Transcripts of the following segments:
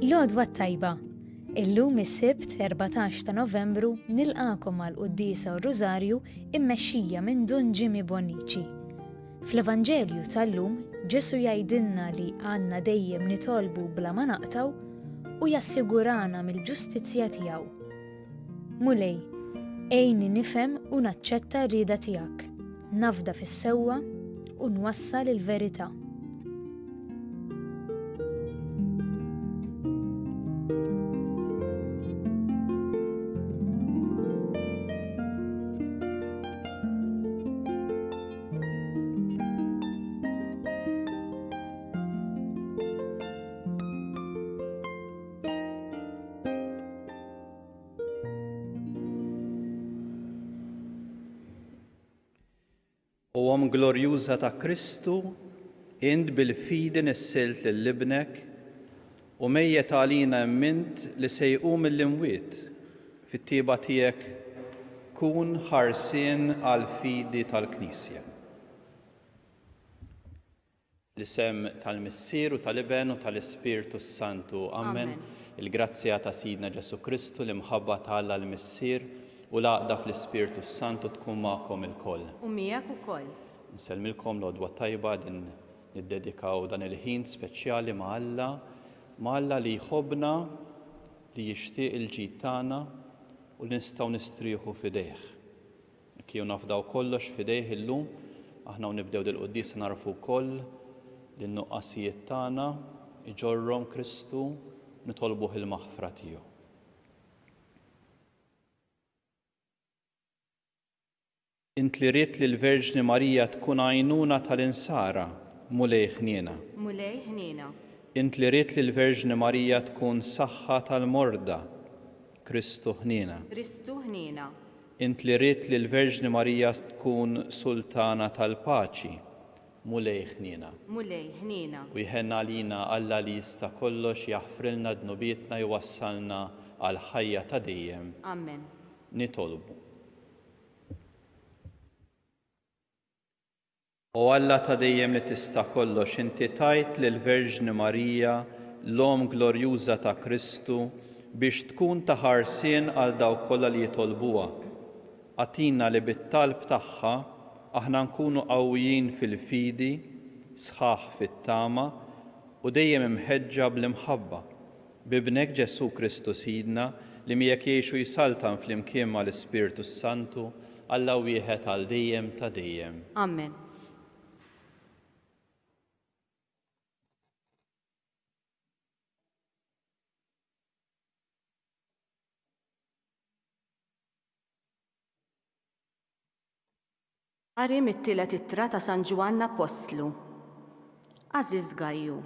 L-għodwa tajba. Illum is-Sibt 14 ta' Novembru nilqakom għal Qudiesa u Rużarju immexxija minn Don Jimmy Bonnici. Fl-Evanġelju tal-lum Ġesu jgħidilna li għandna dejjem nitolbu bla ma naqtaw u jassigurana mill-ġustizzja tiegħu. Mulej, ejni nifhem u naċċetta r-rieda tiegħek, nafda fis-sewwa u nwassal il-verità. U glorjuża ta' Kristu, int bil-fidi nissilt lil-libnek u mejjet għalina mint li se jqum mill-imwiet fit-tieba tiegħek kun ħarsien għall-fidi tal-Knisja. L-isem tal-Missier u tal-Iben u tal-Ispirtu Santu. Amen. Il-grazzja ta' Sidna Ġesu Kristu li mħabba Alla l-Missier u l-għaqda fl-Ispirtu Santu tkun magħkom ilkoll. U miegħek ukoll. Nsellmilkom l-għodwa tajba din niddedikaw dan il-ħin speċjali ma' Alla li jħobbna, li jixtieq il-ġid tagħna u li nistgħu nistrieħu f'idejh. Kiju nafdaw kollox f'idejh illum, aħna nibdew dil-quddiesa narfu wkoll li n-nuqqasijiet tagħna iġorrhom Kristu nitolbuh il-maħfra tiegħu. Int li ried li l-Verġni Marija tkun għajnuna tal-insara, mulej ħniena. Mulej ħniena. Int li ried li l-Verġni Marija tkun saħħa tal-morda, Kristu ħniena. Kristu ħniena. Int li ried li l-Verġni Marija tkun sultana tal-paċi, mulej ħniena. Mulej ħniena. U jħenna lina Alla li jista' kollox jaħfrilna dnubietna jwassalna għal ħajja ta' dejjem. Amen. Nitolbu. O Alla ta' dejjem li tista' kollox, inti tajt lil Verġni Marija l-om glorjuża ta' Kristu biex tkun ta' ħarsien għal dawk kollha li jitolbuha. Għatina li bit-talb tagħha aħna nkunu qawwijin fil-fidi, sħaħ fit-tama u dejjem imħeġġa bl-imħabba. Bibnek Ġesu Kristu Sidna li miegħek jgħixu jsaltan fl-imkien mal-Ispirtu Santu Alla wieħed għal dejjem ta' dejjem. Amen. Qari mit-tielet ittra ta' San Ġwanna Apostlu. Għażiż Gajju,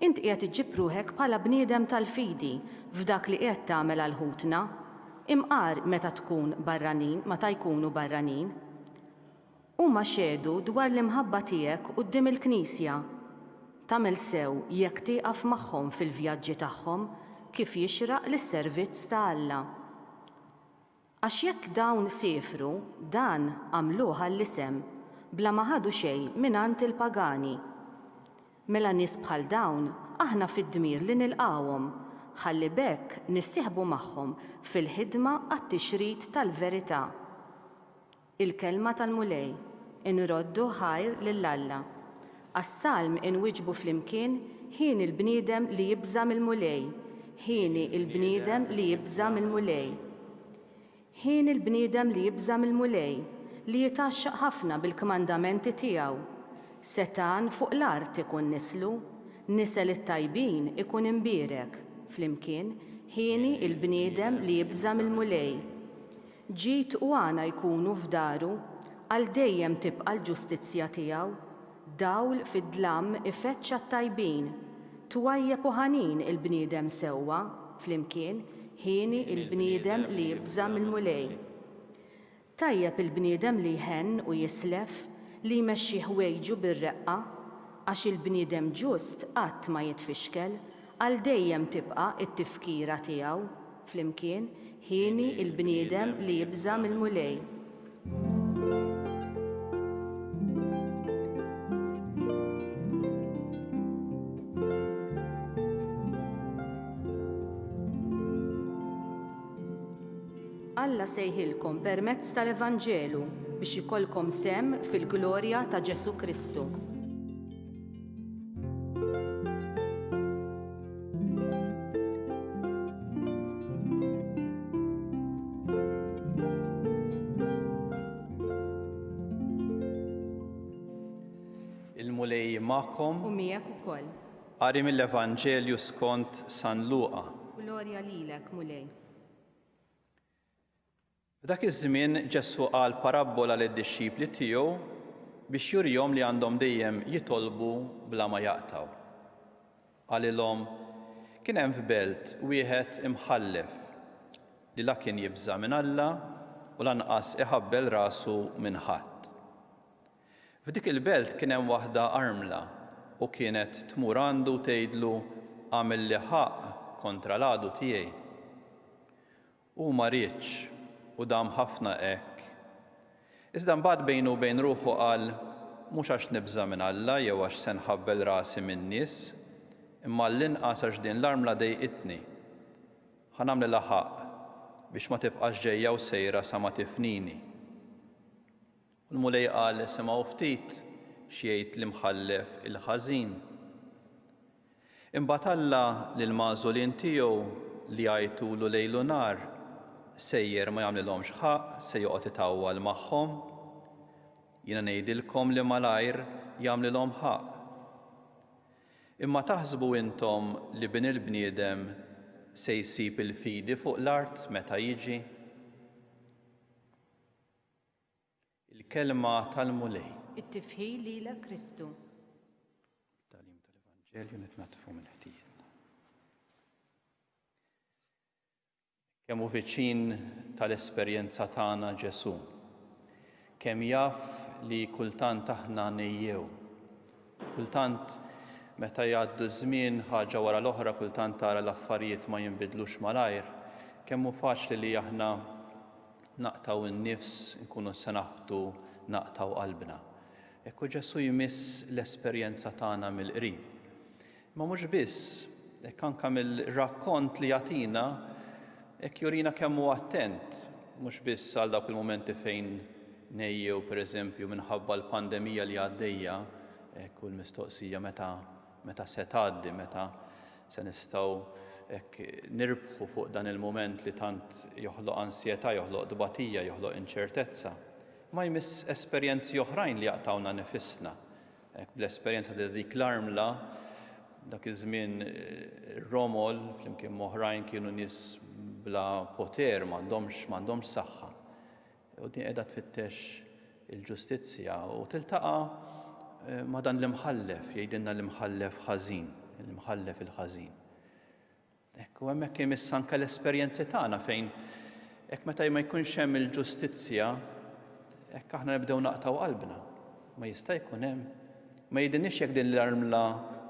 int qiegħed iġġib ruħek bħala bniedem tal-fidi f'dak li qiegħed tagħmel għal ħutna, imqar meta tkun barranin, meta jkunu barranin. Huma xedu dwar l-imħabba tiegħek quddiem il-Knisja. Tagħmel sew jekk tieqaf magħhom fil-vjaġġi tagħhom kif jixraq lis-servizz ta' Alla. Għax jekk dawn sifru, dan għamluha l-isem, bla ma ħadu xejn mingħand il-pagani. Mela nies bħal dawn, aħna fid-dmir li nilqawhom, ħalli bekk nissieħbu magħhom fil-ħidma għat-tixrid tal-verità. Il-kelma tal-mulej, inroddu ħajr lill-Alla. Għas-salm inwiġbu flimkien ħin il-bniedem li jibża mill-mulej, ħini il-bniedem li jibża mill-mulej. Ħin il-bniedem li jibża mill-mulej, li jitaxxaq ħafna bil-kmandamenti tiegħu. Setan fuq l-art ikun nislu, nisel it-tajbin ikun imbierek, flimkien ħini il-bniedem li jibża mill-mulej. Ġid u għana jkunu f'daru, għal dejjem tibqa' l-ġustizzja tiegħu, dawl fid-dlam ifeċċa t-tajbin, twajjeb u ħanin il-bniedem sewwa, flimkien ħini il-bniedem li jibża mill-mulej. Tajjeb il-bniedem li jħenn u jislef, li jmexxi ħwejġu bir-reqqa, għax il-bniedem ġust qatt ma jitfixkel, għal dejjem tibqa' it-tifkira tiegħu, flimkien ħini il-bniedem li jibża mill-mulej. Alla sejħilkom permezz tal-Evanġelu biex ikollkom sem fil-glorja ta' Ġesu Kristu. Il-mulej magħkom U miegħek ukoll. qari mill-Evanġelju skont San Luqa. Glorja lilek, mulej. F'dak iż-żmien Ġesu qal parabola lid-dixxipli tiegħu biex jurihom li għandhom dejjem jitolbu bla ma jaqtaw. Qalilhom kien hemm f'belt wieħed imħallef li la kien jibża minn Alla u lanqas iħabbel rasu minn ħadd. F'dik il-belt kien hemm waħda armla u kienet tmur għandu tgħidlu għamel li ħaq kontra l-għadu tiegħi. U ma rridx u dam ħafna hekk. Iżda mbagħad bejnu u bejn ruħu qal mhux għax nibża minn Alla jew għax se nħabbel rasi minn nies, imma l-inqas għax din l-armla dejqitni. Ħa nagħmlilha ħaq biex ma tibqax ġejja u sejra sa ma tifnini. U l-mulej qal isimgħu ftit x'jgħid l-imħallef il-ħażin. Imbagħad Alla lil magħżulin tiegħu li jgħajtulu lejl u nar sejjer ma jagħmlilhomx ħaq, se joqgħod itawwal magħhom. Jiena ngħidilkom li malajr jagħmlilhom ħaq. Imma taħsbu intom li bin il-bniedem se jsib il-fidi fuq l-art meta jiġi? Il-kelma tal-mulej. It-tifħil lilek Kristu. Talim tal-Evanġelju nitnatfu minn ħtijien. Kemm hu viċin tal-esperjenza tagħna Ġesu. Kemm jaf li kultant aħna nejjew. Kultant meta jgħaddu żmien ħaġa wara l-oħra kultant tara l-affarijiet ma jinbidlux malajr. Kemm hu faċli li aħna naqtaw in-nifs nkunu se naħbtu naqtaw qalbna. Ekku Ġesu jmiss l-esperjenza tagħna mill-qrib. Ma mhux biss, hekk anke mill-rakkont li jagħtina hekk jurina kemm hu attent, mhux biss għal dawk il-mumenti fejn nejjew pereżempju minħabba l-pandemija li għaddejja, hekk u l-mistoqsija meta se tgħaddi, meta se nistgħu hekk nirbħu fuq dan il-mument li tant joħloq ansjetà, joħloq dbatija, joħloq inċertezza. Ma jmiss esperjenzi oħrajn li jaqtawna nifisna. Hekk bl-esperjenza li dik l-armla dak iż-żmien Romol flimkien oħrajn kienu nies bla poter m'għandhomx saħħa. U din qiegħda tfittex il-ġustizzja u tiltaqa' ma' dan l-imħallef, jgħidilna l-imħallef ħażin, l-imħallef il-ħażin. Hekk u hemmhekk imiss anke l-esperjenzi tagħna fejn hekk meta ma jkunx hemm il-ġustizzja, hekk aħna nibdew naqtaw qalbna. Ma jista' jkun hemm. Ma jgħidilniex jekk din l-armla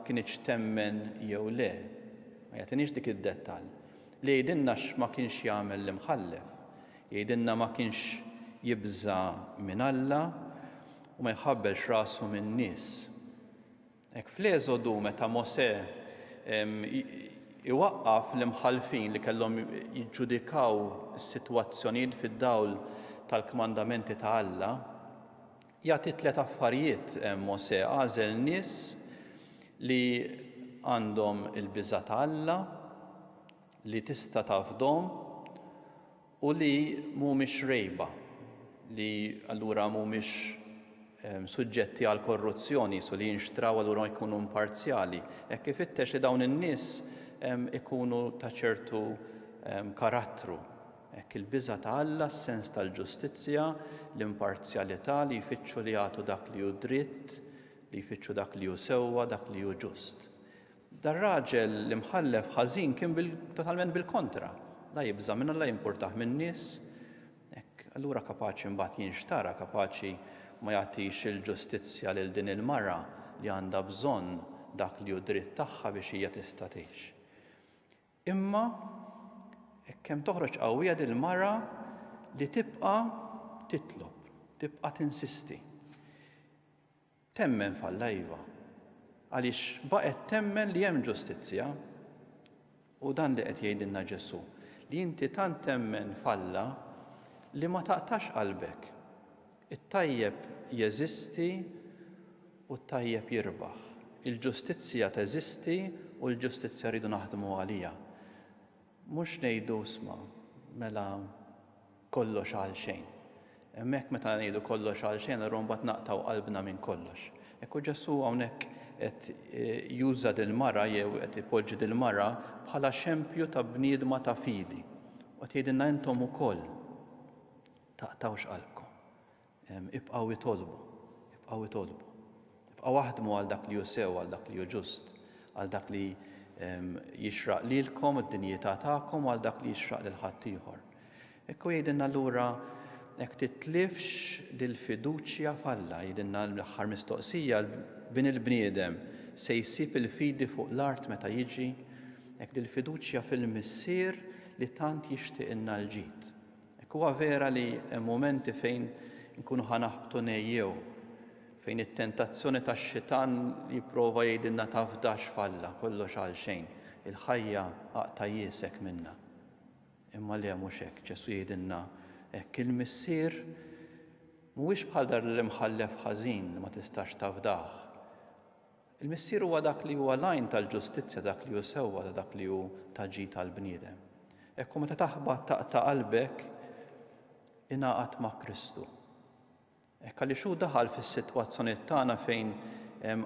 kienx temmen jew le. Ma jagħtinix dik id-dettall. Li jgħidilna x'ma kienx jagħmel l-imħallef. Jgħidilna ma kienx jibża minn Alla u ma jħabbelx rasu minn nies. Hekk fl-Eżodu meta Mosè iwaqqaf l-imħallfin li kellhom jiġġudikaw is-sitwazzjonijiet fid-dawl tal-kmandamenti ta' Alla, jagħti 3 affarijiet Mosè għażel nies li għandhom il-biża' ta' Alla, li tista' tafdhom u li mhumiex rejba, li allura mhumiex suġġetti għal korruzzjoni, su li jinxtraw allura jkunu imparzjali. Hekk ifittex li dawn in-nies ikunu ta' ċertu karattru. Hekk il-biża' ta' Alla, s-sens tal-ġustizzja, l-imparzjalità li jfittxu li jagħtu dak li hu dritt, li jfittxu dak li hu sewwa, dak li hu ġust. Dar-raġel li mħallef ħażin kien totalment bil-kontra. La jibża minn Alla jimpurtah minn nies. Hekk allura kapaċi mbagħad jinxtara, kapaċi ma jagħtix il-ġustizzja lil din il-mara li għandha bżonn dak li hu dritt tagħha biex hija tista' tgħix. Imma hekk hemm toħroġ qawwija din il-mara li tibqa' titlob, tibqa' tinsisti. Temmen f'Alla iva, għaliex baqgħet temmen li hemm ġustizzja u dan li qed jgħidilna Ġesu. Li inti tant temmen f'Alla li ma taqtax qalbek. It-tajjeb jeżisti u t-tajjeb jirbaħ. Il-ġustizzja teżisti u l-ġustizzja rridu naħdmu għalija. Mhux ngħidu isma' mela kollox għal xejn. Hemmhekk meta ngħidu kollox għal xejn allura mbagħad naqtaw qalbna minn kollox. Ekku Ġesu hawnhekk qed juża dil-mara jew qed ipoġġi dil-mara bħala xempju ta' bniedma ta' fidi. U qed jgħidilna intom ukoll taqtawx qalbkom. Ibqgħu jitolbu. Ibqgħu waħdmu għal dak li hu sew, għal dak li hu ġust, għal dak li jixraq lilkom id-dinjità tagħkom u għal dak li jixraq lil ħadd ieħor. Ekku jgħidilna allura jekk titlifx dil-fiduċja falla, jgħidilna l-aħħar mistoqsija bin il-bniedem se jsib il-fidi fuq l-art meta jiġi, jekk dil-fiduċja fil-missier li tant jixtieqilna l-ġid. Ekk huwa vera li hemm momenti fejn nkunu ħanaħbtu ngħejjew, fejn it-tentazzjoni tax-xitan jipprova jgħidilna tafdax falla, kollox għal xejn, il-ħajja aqta' jiesek minnha. Imma le mhux hekk, Ġesu jgħidilna hekk il-missier mhuwiex bħal dar l-imħallef ħażin ma tistax tafdah. Il-missier huwa dak li huwa lajn tal-ġustizzja, dak li hu sewwa, dak li hu taġid tal-bniedem. Hekk meta taħbad taqta' qalbek ingħaqad ma' Kristu. Hekk għaliex hu daħal fis-sitwazzjonijiet tagħna fejn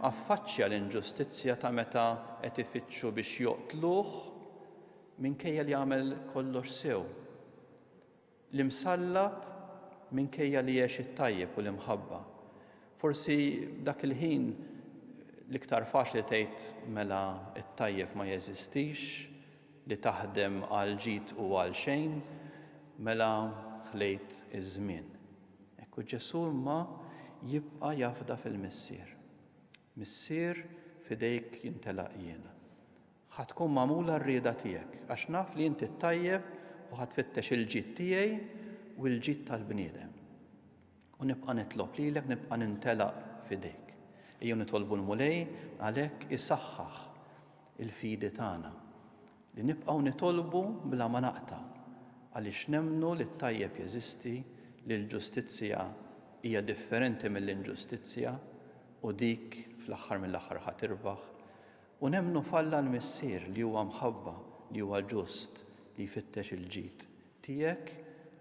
affaċċja l-inġustizzja ta' meta qed ifittxu biex joqtluh minkejja li jagħmel kollox sew. L-imsallab minkejja li jgħix it-tajjeb u l-imħabba. Forsi dak il-ħin l-iktar faċli tgħid mela it-tajjeb ma jeżistix, li taħdem għal ġid u għal xejn, mela ħlejt iż-żmien. Ekku Ġesu imma jibqa' jafda fil-missier. Missier fidejk jintelaq jiena. Ħadd tkun magħmula r-rieda tiegħek għax naf li inti tajjeb u ħatfittex il-ġid tiegħi u l-ġid tal-bniedem. U nibqa' nitlob lilek, nibqa' nintelaq fidejk. Ejjew nitolbu l-Mulej għalhekk isaħħaħ il-fidi tagħna li nibqgħu nitolbu bla ma naqta' għaliex nemmnu li t-tajjeb jeżisti, li l-ġustizzja hija differenti mill-inġustizzja u dik fl-aħħar mill-aħħar ħatirbaħ. U nemmnu falla l-missier li huwa mħabba, li huwa ġust, li jfittex il-ġid tiegħek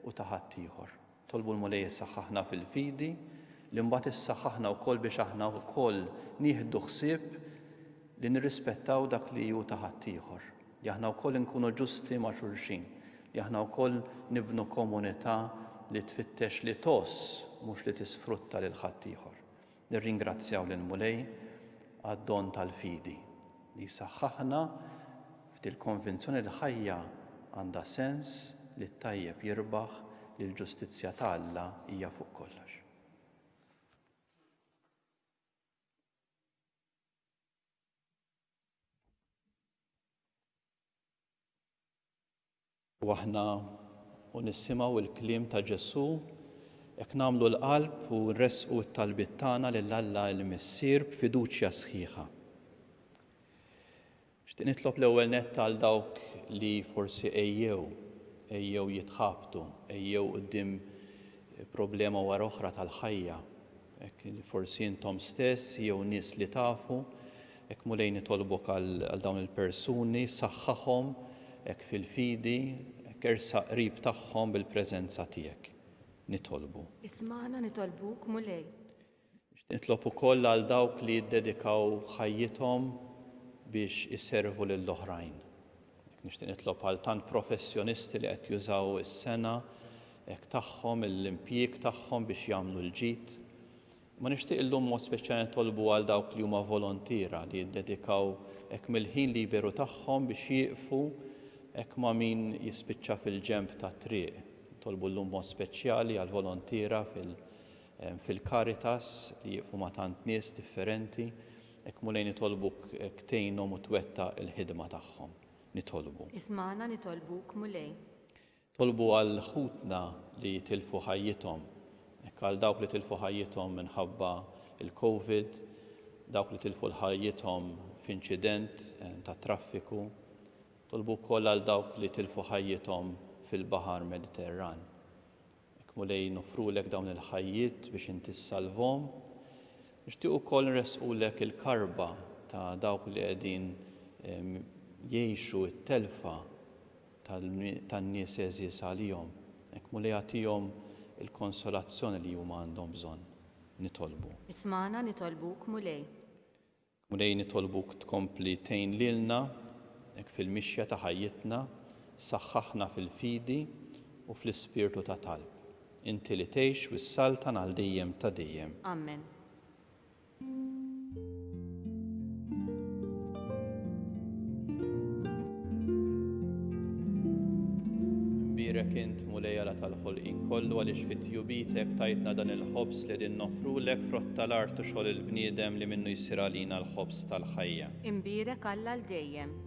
u ta' ħadd ieħor. Tolbu l-Mulej isaħħaħna fil-fidi li mbagħad issaħħaħna wkoll biex aħna wkoll nieħdu ħsieb li nirrispettaw dak li hu ta' ħadd ieħor. Li aħna wkoll nkunu ġusti ma' xulxin, li aħna wkoll nibnu komunità li tfittex li toss mhux li tisfrutta lil ħadd ieħor. Nirringrazzjaw lill-Mulej għad-don tal-fidi li saħħaħna fil-konvinzjoni li ħajja għandha sens li t-tajjeb jirbaħ li l-ġustizzja ta' Alla hija fuq kollox. U aħna nisimgħu il-kliem ta' Ġesu jekk nagħmlu l-qalb u nresqu t-talbiet tagħna lil Alla l-missier b'fiduċja sħiħa. Xtieq nitlob l-ewwel nett għal dawk li forsi ejjew jitħabtu, ejjew quddiem problema wara oħra tal-ħajja. Hekk forsi intom stess jew nies li tafu, hekk Mulej nitolbok għal dawn il-persuni, saħħaħhom hekk fil-fidi, hekk ersaq qrib tagħhom bil-preżenza tiegħek. Nitolbu. Isma'na nitolbuk Mulej. Nitlob ukoll għal dawk li jiddedikaw ħajjithom biex iservu lill-oħrajn. Nixtieq nitlob għal tant professjonisti li qed jużaw is-sena hekk tagħhom l-impjieg tagħhom biex jagħmlu l-ġid. Ma nixtieq illum mod speċjali nitolbu għal dawk li huma volontira li jiddedikaw hekk mill-ħin liberu tagħhom biex jieqfu hekk ma' min jispiċċa fil-ġenb tat-triq. Tolbu llum mod speċjali għal volontira fil-Caritas li jieqfu ma' tant nies differenti, hekk Mulej nitolbuk hekk tgħinhom u twettaq il-ħidma tagħhom. Nitolbu. Isma'na nitolbuk Mulej. Tolbu għal ħutna li jitilfu ħajjithom, hekk għal dawk li tilfu ħajjithom minħabba il-COVID, dawk li tilfu l-ħajjithom f'inċident ta' traffiku. Tolbu wkoll għal dawk li tilfu ħajjithom fil-Baħar Mediterran. Mulej nofrulek dawn il-ħajjiet biex inti ssalvhom. Nixtieq ukoll nresqulek il-karba ta' dawk li qegħdin jgħixu t-telfa tan-nies eżies għalihom. Hekk mulej jagħtihom il-konsolazzjoni li huma għandhom bżonn. Nitolbu. Ismana nitolbuk mulej. Mulej nitolbuk tkompli tgħin lilna hekk fil-mixja ta' ħajjitna, saħħaħna fil-fidi u fl-ispirtu ta' talb. Inti li tgħix wis-saltan għal dejjem ta' dejjem. Amen. Mbirek int mulejjala tal-ħolqien kollu għaliex fit-tjubitek tajtna dan il-ħobs li din nofrulek frott tal-art u xogħol il-bniedem li minnu jsir għalina l-ħobs tal-ħajja. Imbirek Alla l-dejjem.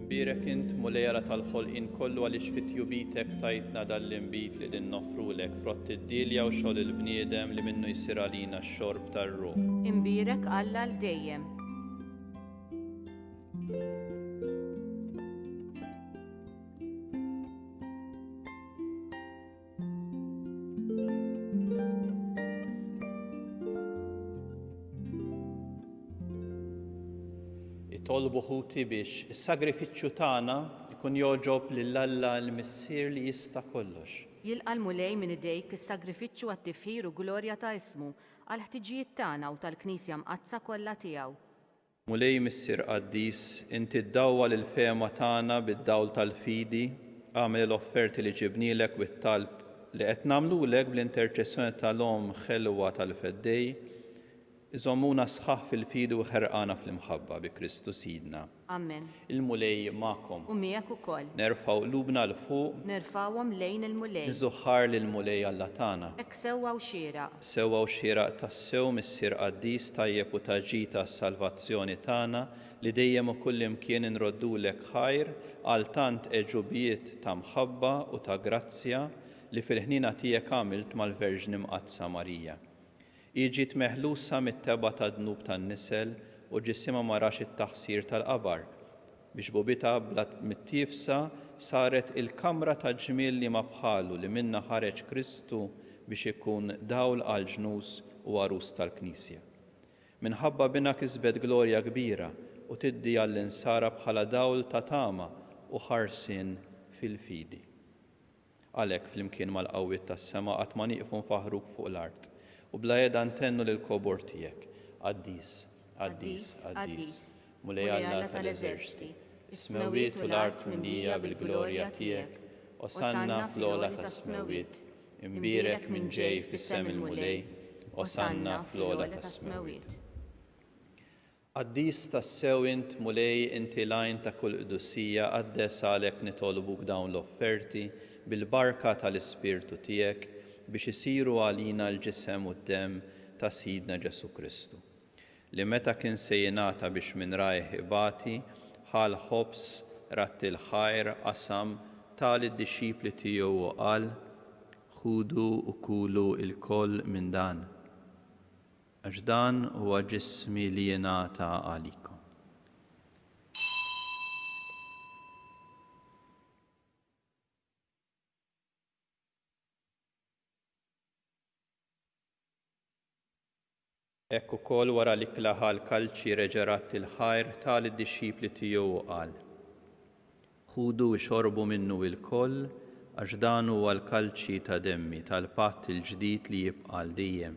Mbirek int mulejjala tal-ħolqien kollu għaliex fit-tjubitek tajtna dal-imbit li din nofrulek frott id-dilja u xogħol il-bniedem li minnu jsir għalina x-xorb tar-ruħ. Imbirek Alla l-dejjem. Tolbu ħuti biex is-sagrifiċċju tagħna ikun joġob lill-Alla l-Missier li jista' kollox. Jilqa' l-mulej minn idejk is-sagrifiċċju għat-tifħir u glorja ta' ismu għal ħtiġijiet tagħna u tal-Knisja mqazza kollha tiegħu. Mulej Missier Qaddis, inti ddawwa lil fehma tagħna bid-dawl tal-fidi, għamel l-offerti li ġibnielek u t-talb li qed nagħmlulek bl-interċessjoni tal-Om ħelwa tal-Feddej, iżommuna sħaħ fil-fidu u ħerqana fl-imħabba bi Kristu Sidna. Amen. Il-mulej magħkom. U miegħek ukoll. Nerfgħu qlubna l fuq. Nerfgħuhom lejn il-mulej. Niżuħħar lill-mulej Alla tagħna. Hekk sewwa u xieraq. Sewwa u xieraq tassew Missier Qaddis tajjeb u taġġita s-salvazzjoni tagħna li dejjem u kullimkien inroddulek ħajr għal tant eġubijiet ta' mħabba u ta' grazzja li fil-ħnina tiegħek għamilt mal-Verġni Mqazza Marija. Iġiet meħlusa mit-teba ta' dnub tan-nisel u ġisimha ma rax it-taħsir tal-qabar biex bubita blat mit-tifsa saret il-kamra ta' ġmiel li ma bħalu li minna ħareġ Kristu biex ikun dawl għal ġnus u għarus tal-Knisja. Minħabba bina kisbet glorja kbira u tiddi għall-insara bħala dawl ta' tama u ħarsin fil-fidi. Għalhekk flimkien mal-qawwiet tas-sema qatt ma nieqfu nfaħruk fuq l-art. U bla jeda ntennu l-kobor tijek. Qaddis, Qaddis, Qaddis, mulej Alla tal-eżerċti, is-smewiet u l-art mimlija bil-glorja tijek, osanna fl-ola ta' smewiet, imbirek minn ġej fis-sem il-mulej, osanna fl-ola ta' smewiet. Qaddis tassew int mulej inti lajn ta' kull qdussija għaddes għalek nitolbuk dawn l-offerti bil-barka tal-Ispirtu tijek biex isiru għalina l-ġisem u d-dem ta' Sidna Ġesu Kristu. Li meta kien se jingħata biex minn rajh ibati, ħal ħobs ratt il-ħajr qasam tal id-dixxipli tiegħu u qal: ħudu u kulu il-koll minn dan, għax dan huwa ġismi li jingħata għalikom. Hekk ukoll wara li klaħa l-kalċi reġerat il-ħajr tal id-dixxipli tiegħu u qal: ħudu u xorbu minnu il-koll għax dan huwa l-kalċi ta' demmi tal-patt il-ġdid li jibqa' l dejjem.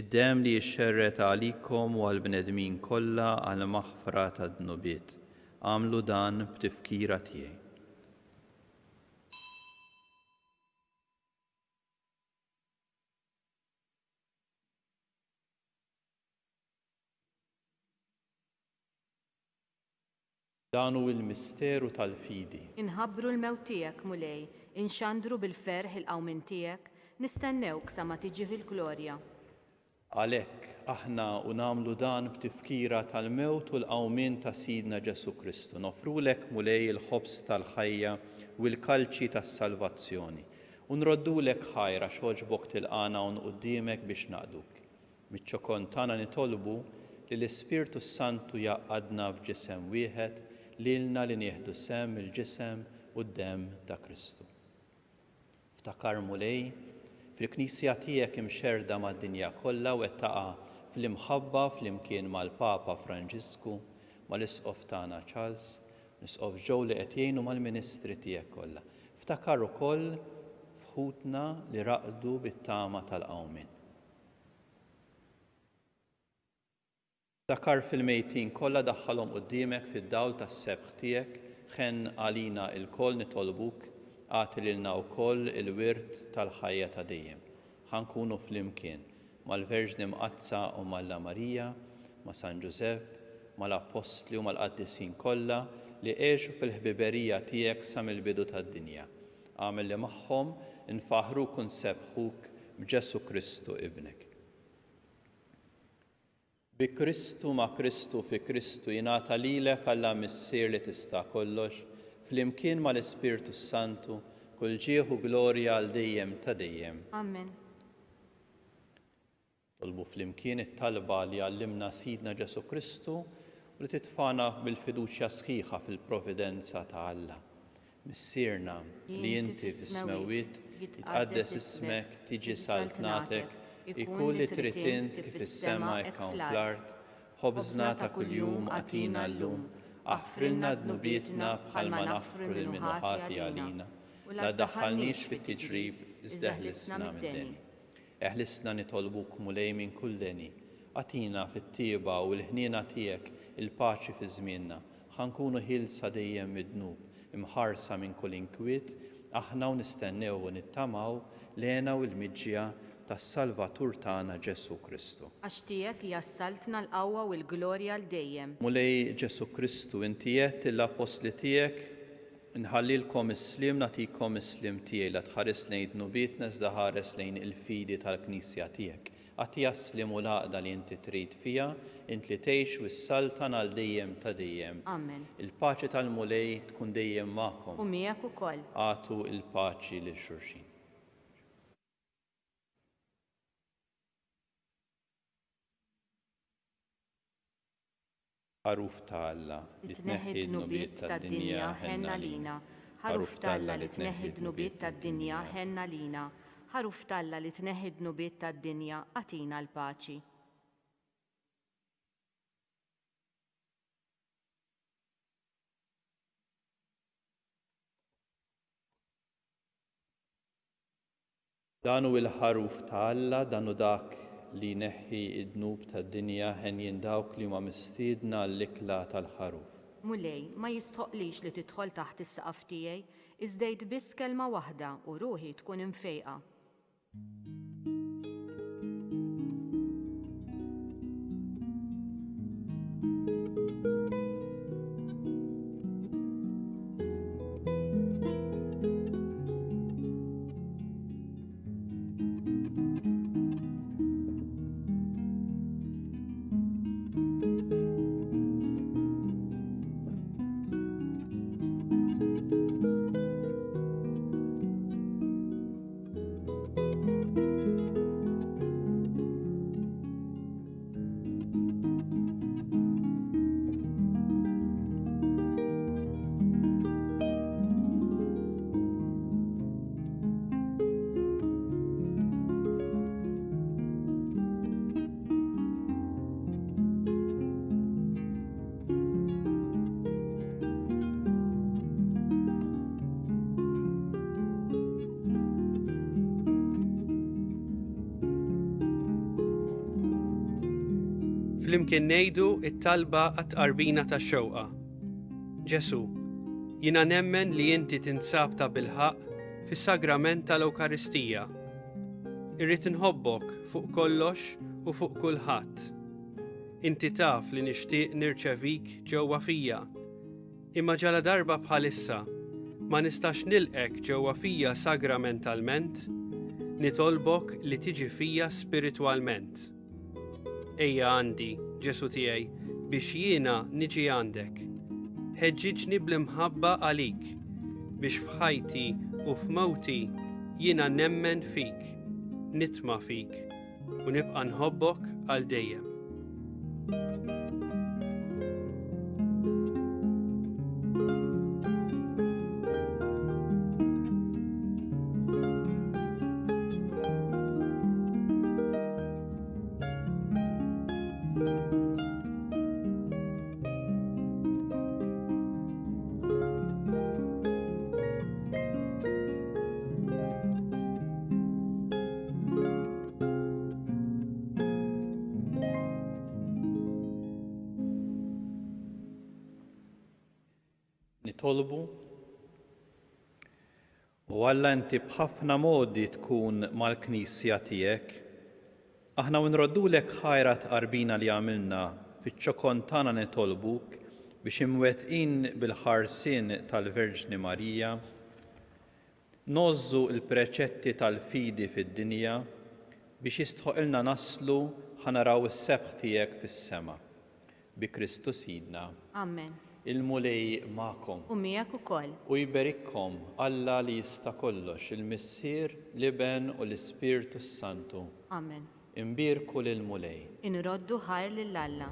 Id-demm li jixxerret għalikom u għall-bnedmin kollha għal maħfra ta' dnubiet. Għamlu dan b'tifkira tiegħi. Dan hu l-misteru tal-fidi. Inħabbru l-mewt tiegħek mulej, inxandru bil-ferħ il-qawmin tiegħek, nistennewk sa ma tiġi fil-glorja. Għalhekk aħna u nagħmlu dan b'tifkira tal-mewt u l-qawmien ta' Sidna Ġesu Kristu. Nofrulek mulej il-ħobs tal-ħajja u l-kalċi tas-salvazzjoni. U nroddulek ħajra x'oġbok tilqana un quddiemek biex naqduk. Miċ-ċokon tagħna nitolbu li l-Ispirtu Santu jaqadna f'ġisem wieħed lilna li nieħdu sem il-ġisem u d-demm ta' Kristu. Ftakar mulej fil-Knisja tiegħek imxerda mad-dinja kollha u qed taqa' fl-imħabba flimkien mal-Papa Franġisku, mal-Isqof tagħna Charles, l-Isqof Joe li qed jgħinu mal-Ministri tiegħek kollha. Ftakar ukoll f'ħutna li raqdu bit-tama tal-qawmien. Ftakar fil-mejtin kollha daħħalhom quddiemek fid-dawl tas-sebħ tiegħek, ħen għalina l-koll nitolbuk għati lilna wkoll il-wirt tal-ħajja ta' dejjem. Ħankunu flimkien mal-Verġni Mqazza u Malla Marija, ma' San Ġusepp, mal-Apostli u mal-Qaddisin kollha li għexu fil-ħbiberija tiegħek sa mill-bidu tad-dinja. Għamel li magħhom infaħruk u nsebħuk b'Ġesu Kristu ibnek. Bi Kristu ma' Kristu fi Kristu jingħata lilek Alla missier li tista' kollox, flimkien mal-Ispirtu Santu, kull ġieħu glorja għal dejjem ta' dejjem. Amen. Tolbu flimkien it-talba li għallimna Sidna Ġesu Kristu u li titfana bil-fiduċja sħiħa fil-providenza ta' Alla. Missierna li inti fis-smawiet jitqaddes ismek, tiġi saltnatek, ikun li trid int kif is-sema hekk hawn fl-art, ħobżna ta' kuljum għatina llum, aħfrilna dnubietna bħalma naħfru lil-minuħati għalina, la ddaħħalniex fit-tiġrib iżda eħlisna mid-deni. Eħlisna nitolbuk mulej minn kull deni, għatina fit-tieba u l-ħniena tiegħek il-paċi fi żmienna, ħankunu ħilsa dejjem mid-dnub, imħarsa minn kull inkwiet, aħna u nistennew u nittamaw lena u l-miġġija tas-Salvatur tagħna Ġesu Kristu. Għax tiegħek jassaltna l-qawwa u l-glorja l dejjem. Mulej Ġesu Kristu, inti qed l-apostli tiegħek nħallilkom is-slim nagħtikom is-slim tiegħi la tħares lejn dnubietna iżda ħares lejn il-fidi tal-Knisja tiegħek. Għatija s-slim u l-għaqda li inti trid fiha, int li tgħix u s-saltan għal dejjem ta' dejjem. Amen. Il-paċi tal-mulej tkun dejjem magħkom. U miegħek ukoll. Għatu il-paċi lil xulxin. Ħaruf ta' Alla li tneħħi d-nubiet tad-dinja ħenna lina. Ħaruf ta' Alla li tneħħi d-nubiet tad-dinja ħenna lina. Ħaruf ta' Alla li tneħħi d-nubiet tad-dinja għatina l-paċi. Danu il-ħaruf ta' Alla, danu dak li neħħi id-dnub tad-dinja ħen jindawk li ma mistiedna l-ikla tal-ħaruf. Mulej, ma jistħoqlix li tidħol taħt is-saqaf tiegħi, iżdejt biss kelma waħda u ruħi tkun imfejqa. Flimkien ngħidu t-talba għat-tqarbina tax-xewqa. Ġesu, jiena nemmen li inti tinsab ta' bilħaq fis-sagrament tal-Ewkaristija. Irrid inħobbok fuq kollox u fuq kulħadd. Inti taf li nixtieq nirċevik ġewwa fija. Imma ġala darba bħalissa ma nistax nilqek ġewwa fija sagramentalment, nitolbok li tiġi fija spiritwalment. Ejja għandi, Ġesu tiegħi, biex jiena niġi għandek. Ħeġġiġni bl-imħabba għalik, biex f'ħajti u f'mowti jiena nemmen fik, nitma' fik, u nibqa' nħobbok għal dejjem. Nitolbu u Alla inti b'ħafna modi tkun mal-Knisja tiegħek, aħna nroddulek ħajra tqarbina li għamilna fiċ-ċokon tagħna nitolbuk biex imwettqin bil-ħarsien tal-Verġni Marija, nożżu l-preċetti tal-fidi fid-dinja biex jistħoqilna naslu ħanaraw is-sebħ tiegħek fis-sema. Bi Kristu Sidna. Amen. Il-mulej ma'kom. U miegħek ukoll. U jberikkom Alla li jista' kollox, il-Missier, l-Iben u l-Ispirtu Santu. Amen. Imbirku lil-mulej. Inroddu ħar lill-Alla.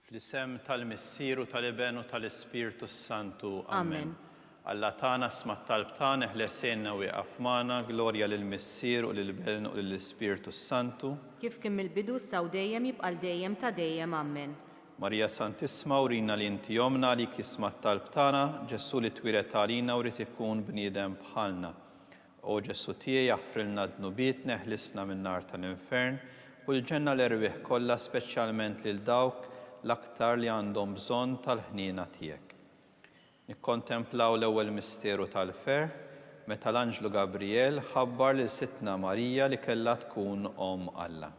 Fl-isem tal-Missier u tal-Iben u tal-Ispirtu Santu. Amen. Alla tagħna sma' talb tagħna ħlesenna u jaqaf magħna, glorja lill-Missier u lill-Iben u lill-Ispirtu Santu. Kif kien mill-bidu saw dejjem jibqa' dejjem ta' dejjem. Amen. Marija Santisma urina li inti jomna li kisma' talb tagħna, Ġesu li twiret għalina u rid ikun bniedem bħalna. O Ġesu tiegħi jaħfrilna d-nubiet neħlisna min-nar tal-infern u l-ġenna l-erwieħ kollha speċjalment lil dawk l-aktar li għandhom bżonn tal-ħniena tiegħek. Nikkontemplaw l-ewwel misteru tal-fer, meta l-Anġlu Gabriel ħabbar lil Sittna Marija li kellha tkun Om Alla.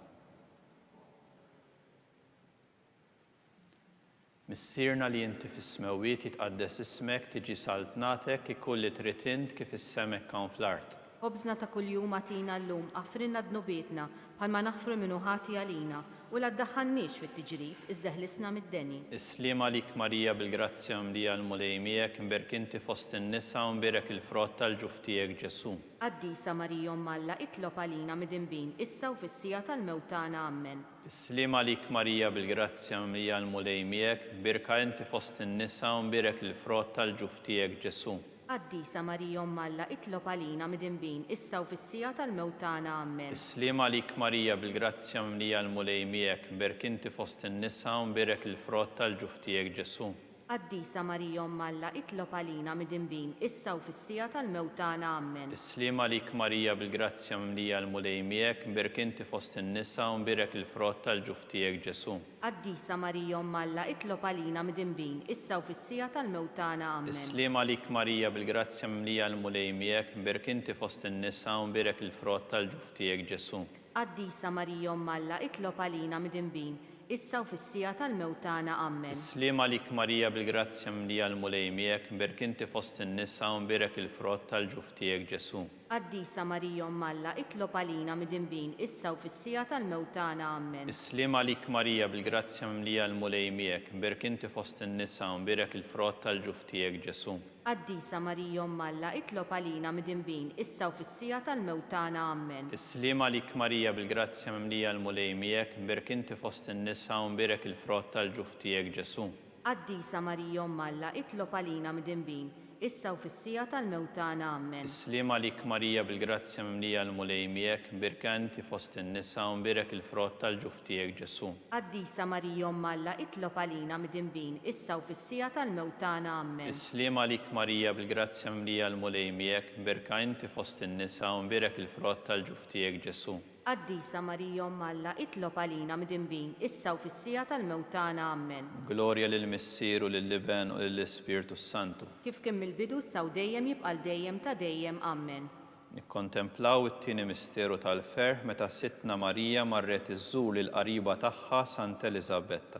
Missierna li inti fis-smewwiet jitqaddes ismek, tiġi saltnatek, ikun li trid int kif is-semek hawn fl-art. Ħobżna ta' kuljum għatina llum, għafrinna d-nubietna, bħalma naħfru minnu ħati għalina, u la ddaħħannix fit-tiġrib, iżżeħlisna mid-deni. Islima lik Marija bil-grazzja mlija l-mulej miegħek, imberk inti fost in-nisa u mberek il-frott tal-ġuf tiegħek Ġesu. Qaddisa Marija Om Alla, itlob għalina mid-inbin, issa u fis-sija tal-mewtana. Amen. Islima lik Marija bil-grazzja mlija l-mulej miegħek, birka inti fost in-nisa u mberek il-frott tal-ġuf tiegħek Ġesu. Qaddisa Marija Om Alla, itlob għalina mid-inbin, issa u fis-sija tal-mewtana. Amen. Islima lik Marija bil-grazzja mlija l-mulej miegħek, berk inti fost in-nisa u mberek il-frott tal-ġuf tiegħek Ġesu. Qaddisa Marija Om Alla, itlob għalina mid-inbin, issa u fis-sija tal-mewtana. Amen. Islima lik Marija bil-grazzja mlija l-mulej miegħek, berk inti fost in-nisa u mberek il-frott tal-ġuf tiegħek Ġesu. Qaddisa Marija Om Alla, itlob għalina mid-inbin, issa u fis-sija tal-mewtana. Amen. Islima lik Marija bil-grazzja mlija l-mulej miegħek, berk inti fost in-nisa u mberek il-frott tal-ġuf tiegħek Ġesu. Qaddisa Marija Om Alla, itlob għalina mid-inbin, issa u fis-sija tal-mewtana. Amen. Islima lik Marija bil-grazzja mlija l-mulej miegħek, berk inti fost in-nisa u mberek il-frott tal-ġuf tiegħek Ġesu. Qaddisa Marija Umm Alla, itlob għalina mid-dinbin, issa u fis-sija tal-mewt tagħna. Amen. Islim għalik Marija bil-grazzja mimlija l-mulej miegħek, mberk inti fost in-nisa u mberek il-frott tal-ġuf tiegħek Ġesu. Qaddisa Marija Umm Alla, itlob għalina mid-dinbin, issa u fis-sija tal-mewt tagħna. Amen. Islim għalik Marija bil-grazzja mimlija l-mulej miegħek, mberk inti fost in-nisa u mberek il-frott tal-ġuf tiegħek Ġesu. Qaddisa Marija Umm Alla, itlob għalina mid-dinbin, issa u fis-sija tal-mewt tagħna. Amen. Islim għalik Marija bil-grazzja mimlija l-mulej miegħek, mberk inti fost in-nisa u mberek il-frott tal-ġuf tiegħek Ġesu. Qaddisa Marija Umm Alla, itlob għalina mid-dinbin, issa u fis-sija tal-mewt tagħna. Amen. Islim għalik Marija bil-grazzja mimlija l-mulej miegħek, mberk inti fost in-nisa u mberek il-frott tal-ġuf tiegħek Ġesu. Qaddisa Marija Umm Alla, itlob għalina mid-dinbin, issa u fis-sija tal-mewt tagħna. Amen. Glorja lill-Missieru, lill-Liben u lill-Ispirtu Santu. Kif kien mill-bidu issa u dejjem jibqa' dejjem ta' dejjem. Amen. Nikkontemplaw it-tieni misteru tal-ferħ meta Sittna Marija marret iżżur lil qariba tagħha Sant Elisabetta.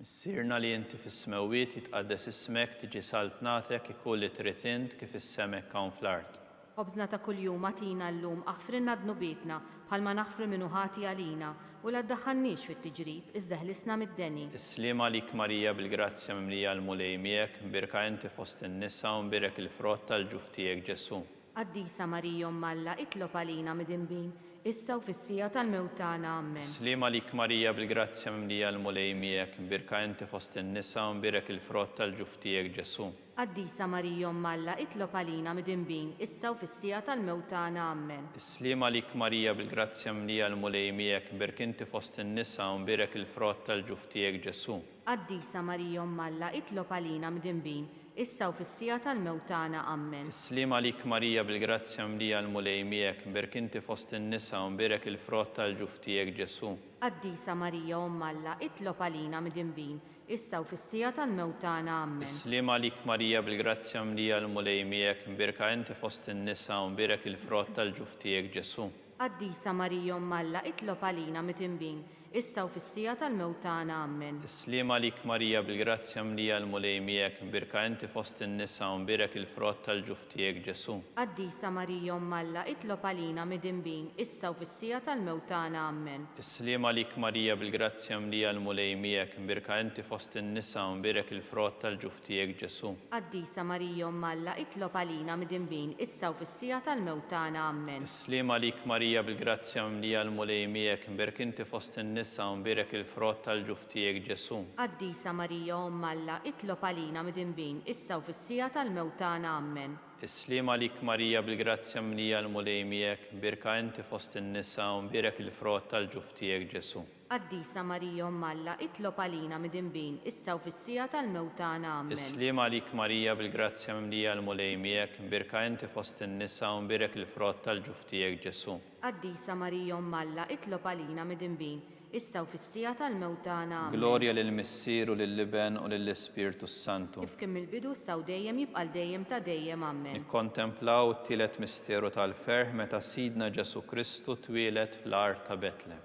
Missierna li inti fis-smewwiet jitqaddes ismek tiġi saltnatek ikun li trid int kif is-semek hawn fl-art. Ħobżna ta' kuljum atina llum aħfrinna dnubietna bħalma naħfru minnu ħati għalina u la ddaħħalniex fit-tiġrib iżda ħlisna mid-deni. Islim għalik Marija bil-grazzja mimlija l-mulej miegħek, mbirka inti fost in-nisa u mbirek il-frott tal-ġuf tiegħek Ġesu. Qaddisa Marija Umm Alla, itlob għalina mid-dinbin, issa u fis-sija tal-mewt tagħna. Amen. Islim għalik Marija bil-grazzja mimlija l-mulej miegħek, mbirka inti fost in-nisa u mbirek il-frott tal-ġuf tiegħek Ġesu. Qaddisa Marija Umm Alla, itlob għalina mid-dinbin, issa u fis-sija tal-mewt tagħna. Amen. Islim għalik Marija bil-grazzja mimlija l-mulej miegħek, mbirk inti fost in-nisa u mbirek il-frott tal-ġuf tiegħek Ġesu. Qaddisa Marija Umm Alla, itlob għalina mid-dinbin, issa u fis-sija tal-mewt tagħna. Amen. Islim għalik Marija bil-grazzja mimlija l-mulej miegħek, mbirk inti fost in-nisa u mbirek il-frott tal-ġuf tiegħek Ġesu. Qaddisa Marija Umm Alla, itlob għalina mid-dinbin, issa u fis-sija tal-mewt tagħna. Amen. Islim għalik Marija bil-grazzja mimlija l-mulej miegħek, mbirka inti fost in-nisa u mbirek il-frott tal-ġuf tiegħek Ġesu. Qaddisa Marija Umm Alla, itlob għalina mid-dinbin, issa u fis-sija tal-mewt tagħna. Amen. Islim għalik Marija bil-grazzja mimlija l-mulej miegħek, mbirka inti fost in-nisa u mbirek il-frott tal-ġuf tiegħek Ġesu. Qaddisa Marija Umm Alla, itlob għalina mid-dinbin, issa u fis-sija tal-mewt tagħna. Amen. Islim għalik Marija bil-grazzja mimlija l-mulej miegħek, mbirka inti fost in-nisa u mbirek il-frott tal-ġuf tiegħek Ġesu. Qaddisa Marija Umm Alla, itlob għalina mid-dinbin, issa u fis-sija tal-mewt tagħna. Amen. Islim għalik Marija bil-grazzja mimlija l-mulej miegħek, mbirk inti fost in-nisa u mbirek il-frott tal-ġuf tiegħek Ġesu. Qaddisa Marija Umm Alla, itlob għalina mid-dinbin, issa u fis-sija tal-mewt tagħna. Amen. Islim għalik Marija bil-grazzja mimlija l-mulej miegħek, mbirka inti fost in-nisa u mbirek il-frott tal-ġuf tiegħek Ġesu. Qaddisa Marija Umm Alla, itlob għalina mid-dinbin, issa u fis-sija tal-mewt tagħna. Amen. Islim għalik Marija bil-grazzja mimlija l-mulej miegħek, mbirka inti fost in-nisa u mbirek il-frott tal-ġuf tiegħek Ġesu. Qaddisa Marija Umm Alla, itlob għalina mid-dinbin, issa u fis-sija tal-mewt tagħna. Amen. Glorja lill-Missieru, lill-Liben u lill-Ispirtu Santu. Kif kien mill-bidu issa u dejjem jibqa' dejjem ta' dejjem. Amen. Nikkontemplaw it-tielet misteru tal-ferħ meta Sidna Ġesu Kristu twieled fl-art ta' Betlem.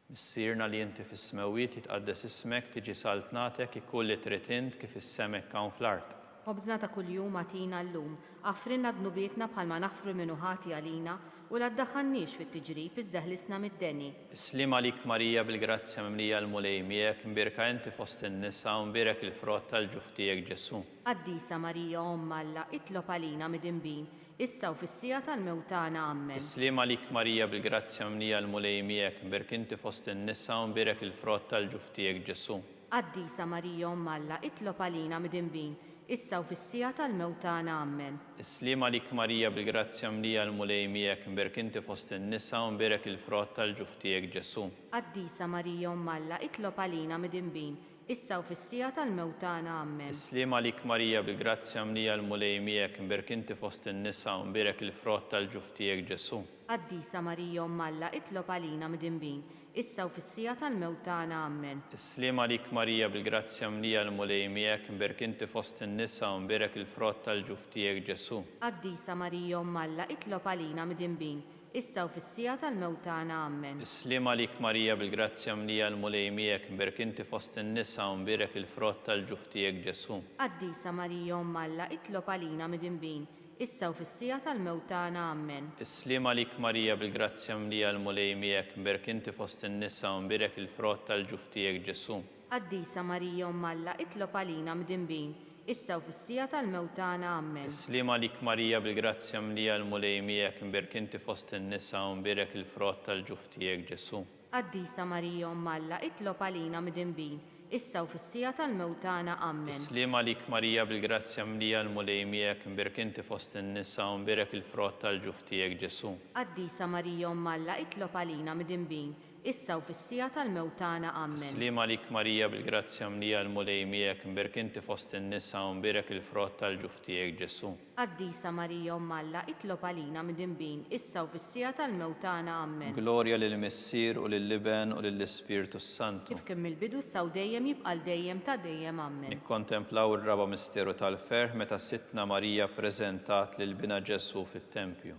Missierna li inti fis-smewwiet jitqaddes ismek tiġi saltnatek ikun li trid int kif is-semek hawn fl-art. Ħobżna ta' kuljum atina llum, aħfrinna dnubietna bħalma naħfru minnu ħati għalina u la ddaħħalniex fit-tiġrib iżda ħlisna mid-deni. Islim għalik Marija bil-grazzja mimlija l-mulej miegħek, mbirka inti fost in-nisa u mbirek il-frott tal-ġuf tiegħek Ġesu. Qaddisa Marija Umm Alla, itlob għalina mid-dinbin, issa u fis-sija tal-mewt tagħna. Amen. Islim għalik Marija bil-grazzja mimlija l-mulej miegħek, mbirk inti fost in-nisa u mbirek il-frott tal-ġuf tiegħek Ġesu. Qaddisa Marija Umm Alla, itlob għalina mid-dinbin, issa u fis-sija tal-mewt tagħna. Amen. Islim għalik Marija bil-grazzja mimlija l-mulej miegħek, mbirk inti fost in-nisa u mbirek il-frott tal-ġuf tiegħek Ġesu. Qaddisa Marija Umm Alla, itlob għalina mid-dinbin, issa u fis-sija tal-mewt tagħna. Amen. Islim għalik Marija bil-grazzja mimlija l-mulej miegħek, mbirk inti fost in-nisa u mbirek il-frott tal-ġuf tiegħek Ġesu. Qaddisa Marija Umm Alla, itlob għalina mid-dinbin, issa u fis-sija tal-mewt tagħna. Amen. Islim għalik Marija bil-grazzja mimlija l-mulej miegħek, mbirk inti fost in-nisa u mbirek il-frott tal-ġuf tiegħek Ġesu. Qaddisa Marija Umm Alla, itlob għalina mid-dinbin, issa u fis-sija tal-mewt tagħna. Amen. Islima lik Marija bil-grazzja mlija l-mulejmijek, mberk inti fost in-nisa u mberek il-frott tal-ġuftijek Ġesu. Qaddisa Marija Umm Alla, itlob għalina midinbin, issa u fis-sija tal-mewt tagħna. Amen. Islima lik Marija bil-grazzja mlija l-mulejmijek, mberk inti fost in-nisa u mberek il-frott tal-ġuftijek Ġesu. Qaddisa Marija Umm Alla, itlob għalina midinbin, issa u fis-sija tal-mewt tagħna. Amen. Islima lik Marija bil-grazzja mlija l-mulejmijek, mberk inti fost in-nisa u mberek il-frott tal-ġuftijek Ġesu. Qaddisa Marija Umm Alla, itlob għalina midinbin, issa u fis-sija tal-mewt tagħna. Amen. Islima lik Marija bil-grazzja mlija l-mulejmijek, mberk inti fost in-nisa u mberek il-frott tal-ġuftijek Ġesu. Qaddisa Marija Umm Alla, itlob għalina midinbin, issa u fis-sija tal-mewt tagħna. Amen. Islima lik Marija bil-grazzja mlija l-mulejmijek, mberk inti fost in-nisa u mberek il-frott tal-ġuftijek Ġesu. Qaddisa Marija Umm Alla, itlob għalina midinbin, issa u fis-sija tal-mewt tagħna. Amen. Glorja lill-Missier u lill-Liben u lill-Ispirtu Santu. Kif kemm il-bidu issa u dejjem jibqal dejjem ta' dejjem. Amen. Nikkontemplaw ir-raba misteru tal-ferħ meta Sittna Marija ppreżentat lil bina Ġesu fit-Tempju.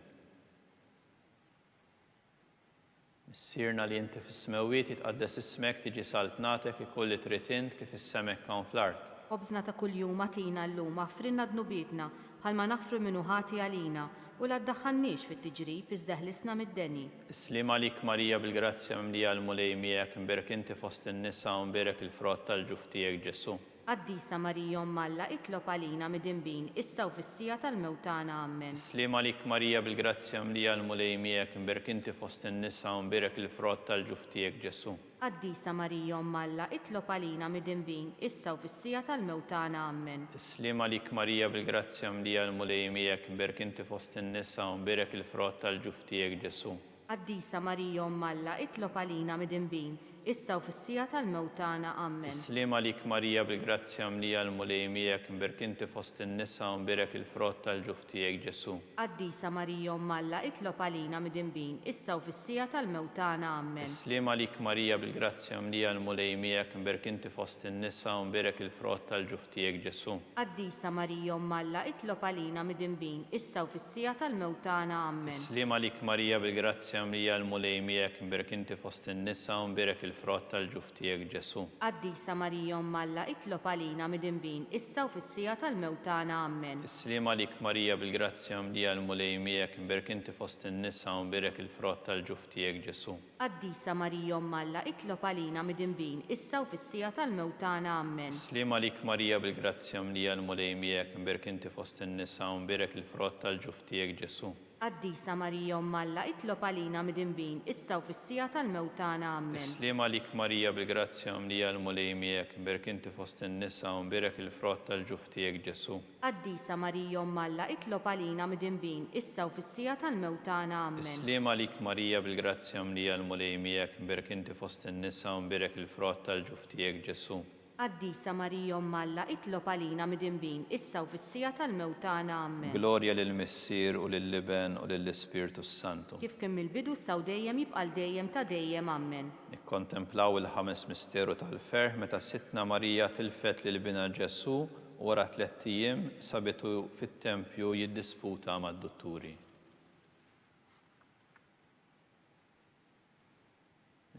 Missierna li inti fis-smewiet jitqaddes ismek, tiġi saltnatek, ikolli trid int kif is-semek hawn fl-art. Obżna ta' kuljum atina llum aħfrinna dnubietna bħalma naħfru minnu ħati għalina u la ddaħħalniex fit-tiġrib iżda ħlisna mid-deni. Islima lik Marija bil-grazzja mlija l-mulejmijek, mberek inti fost in-nisa u mberek il-frott tal-ġuftijek Ġesu. Qaddisa Marija Umm Alla, itlob għalina midinbin, issa u fis-sija tal-mewt tagħna. Amen. Islima lik Marija bil-grazzja mlija l-mulejmijek, mberek inti fost in-nisa u mberek il-frott tal-ġuftijek Ġesu. Qaddisa Marija Umm Alla, itlob għalina midinbin, issa u fis-sija tal-mewt tagħna. Amen. Islima lik Marija bil-grazzja mlija l-mulejmijek, mberek inti fost in-nisa u mberek il-frott tal-ġuftijek Ġesu. Qaddisa Marija Umm Alla, itlob għalina midinbin, issa u fis-sija tal-mewt tagħna. Amen. Islima lik Marija bil-grazzja mlija l-mulejmijek, mberek inti fost in-nisa u mberek il-frott tal-ġuftijek Ġesu. Qaddisa Marija Umm Alla, itlob għalina midinbin, issa u fis-sija tal-mewt tagħna. Amen. Islima lik Marija bil-grazzja mlija l-mulejmijek, mberek inti fost in-nisa u mberek il-frott tal-ġuftijek Ġesu. Qaddisa Marija Umm Alla, itlob għalina midinbin, issa u fis-sija tal-mewt tagħna. Amen. Islima lik Marija bil-grazzja mlija l-mulejmijek, mberek inti fost in-nisa u mberek il-frott tal-ġuftijek Ġesu. Qaddisa Marija Umm Alla, itlob għalina midinbin, issa u fis-sija tal-mewt tagħna. Amen. Islima lik Marija bil-grazzja mlija l-mulejmijek, mberek inti fost in-nisa u mberek il-frott tal-ġuftijek Ġesu. Qaddisa Marija Umm Alla, itlob għalina midinbin, issa u fis-sija tal-mewt tagħna. Amen. Islima lik Marija bil-grazzja mlija l-mulejmijek, mberek inti fost in-nisa u mberek il-frott tal-ġuftijek Ġesu. Qaddisa Marija Umm Alla, itlob għalina midinbin, issa u fis-sija tal-mewt tagħna. Amen. Islima lik Marija bil-grazzja mlija l-mulejmijek, mberek inti fost in-nisa u mberek il-frott tal-ġuftijek Ġesu. Qaddisa Marija Umm Alla, itlob għalina midinbin, issa u fis-sija tal-mewt tagħna. Amen. Islima lik Marija bil-grazzja mlija l-mulejmijek, mberek inti fost in-nisa u mberek il-frott tal-ġuftijek Ġesu. Qaddisa Marija Umm Alla, itlob għalina midinbin, issa u fis-sija tal-mewt tagħna. Amen. Glorja lill-Missier u lill-Liben u lill-Ispirtu Santu. Kif kemm il-bidu issa u dejjem jibqal dejjem ta' dejjem. Amen. Nikkontemplaw il-ħames misteru tal-ferħ meta Sittna Marija tilfet lil bina Ġesu u wara 3 ijiem sabitu fit-Tempju jiddisputa mad-dutturi.